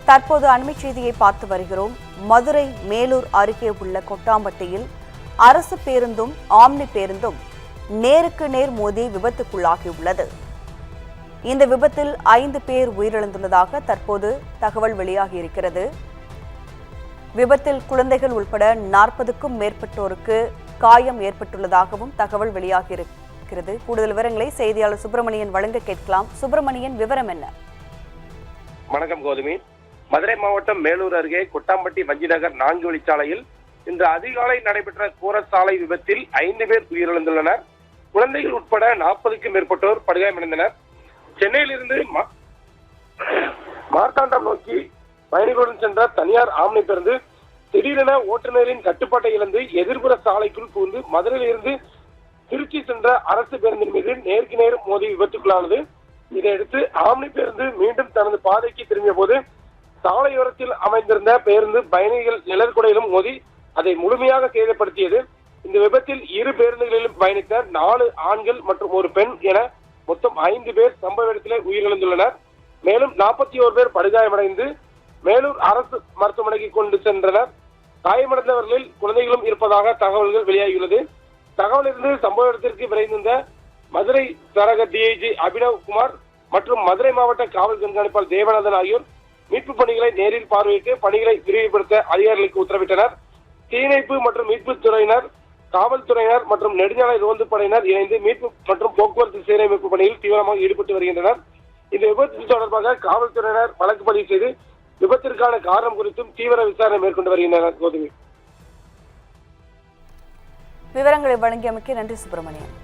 தற்போது அண்மை செய்தியை பார்த்து வருகிறோம். மதுரை மேலூர் அருகே உள்ள கொட்டாம்பட்டியில் அரசு பேருந்தும் ஆம்னி பேருந்தும் நேருக்கு நேர் மோதி விபத்துக்குள்ளாகியுள்ளது. இந்த விபத்தில் 5 பேர் உயிரிழந்துள்ளதாக தற்போது தகவல் வெளியாகியிருக்கிறது. விபத்தில் குழந்தைகள் உட்பட 40க்கும் மேற்பட்டோருக்கு காயம் ஏற்பட்டுள்ளதாகவும் தகவல் வெளியாகியிருக்கிறது. கூடுதல் விவரங்களை செய்தியாளர் சுப்பிரமணியன் வழங்க கேட்கலாம். சுப்பிரமணியன், விவரம் என்ன? வணக்கம் கோதுமி. மதுரை மாவட்டம் மேலூர் அருகே கொட்டாம்பட்டி வஞ்சிநகர் 4 வழிச்சாலையில் இன்று அதிகாலை நடைபெற்ற கோரசாலை விபத்தில் 5 பேர் உயிரிழந்துள்ளனர். குழந்தைகள் உட்பட 40க்கும் மேற்பட்டோர் படுகாயமடைந்தனர். சென்னையிலிருந்து மார்த்தாண்டம் நோக்கி பயணிகளுடன் சென்ற தனியார் ஆம்னி பேருந்து திடீரென ஓட்டுநரின் கட்டுப்பாட்டை இழந்து எதிர்ப்புற சாலைக்குள் புகுந்து மதுரையிலிருந்து திருச்சி சென்ற அரசு பேருந்தின் மீது நேருக்கு நேர் மோதி விபத்துக்குள்ளானது. இதையடுத்து ஆம்னி பேருந்து மீண்டும் தனது பாதைக்கு திரும்பிய போது சாலையோரத்தில் அமைந்திருந்த பேருந்து பயணிகள் நிழற்குடையிலும் மோதி அதை முழுமையாக சேதப்படுத்தியது. இந்த விபத்தில் 2 பேருந்துகளிலும் பயணித்த 4 ஆண்கள் மற்றும் 1 பெண் என மொத்தம் 5 பேர் சம்பவ இடத்திலே உயிரிழந்துள்ளனர். மேலும் 41 பேர் படுகாயமடைந்து மேலூர் அரசு மருத்துவமனைக்கு கொண்டு சென்றனர். காயமடைந்தவர்களில் குழந்தைகளும் இருப்பதாக தகவல்கள் வெளியாகியுள்ளது. தகவலிருந்து சம்பவ இடத்திற்கு விரைந்த மதுரை சரக டிஐஜி அபினவ் குமார் மற்றும் மதுரை மாவட்ட காவல் கண்காணிப்பாளர் தேவநாதன் ஆகியோர் மீட்பு பணிகளை நேரில் பார்வையிட்டு பணிகளை விரிவுபடுத்த அதிகாரிகளுக்கு உத்தரவிட்டனர். தீயணைப்பு மற்றும் மீட்பு துறையினர், காவல்துறையினர் மற்றும் நெடுஞ்சாலை ரோந்து படையினர் இணைந்து மீட்பு மற்றும் போக்குவரத்து சீரமைப்பு பணியில் தீவிரமாக ஈடுபட்டு வருகின்றனர். இந்த விபத்து தொடர்பாக காவல்துறையினர் வழக்கு பதிவு செய்து விபத்திற்கான காரணம் குறித்தும் தீவிர விசாரணை மேற்கொண்டு வருகின்றனர். கோதுமி, விவரங்களை வழங்கியமைக்கு நன்றி சுப்பிரமணியன்.